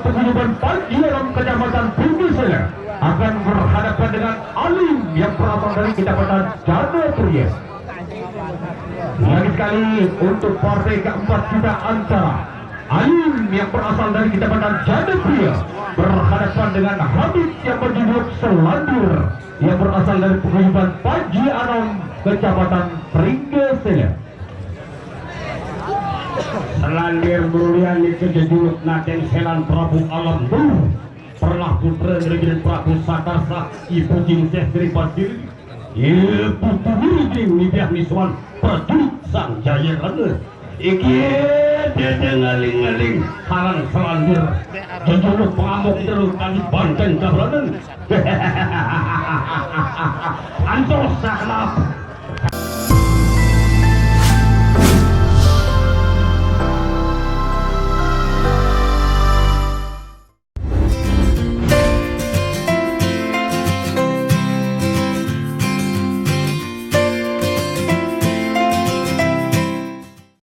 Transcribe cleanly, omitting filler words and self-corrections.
Paguyuban Pagi dalam Kecamatan Bugis akan berhadapan dengan Alim yang berasal dari Kecamatan Jadapura. Lagi sekali untuk partai keempat kita antara Alim yang berasal dari Kecamatan Jadapura berhadapan dengan Habib yang berjuluk Selandur yang berasal dari Paguyuban Pagi Anom Kecamatan Pringgesela. Selandir Bruliani kejejuluk Naden Selan Prabu Alam Bur pernah putra negeri Prabu Sakarsa Ibu Jinseh Tripadir Ibu Tuhuriding Nibiah Niswan Prajurit Sang Jaya Rana Iki dede ngaling-ngaling Haran Selandir kejejuluk pengamuk terus kali banteng kabradan Ancol saklap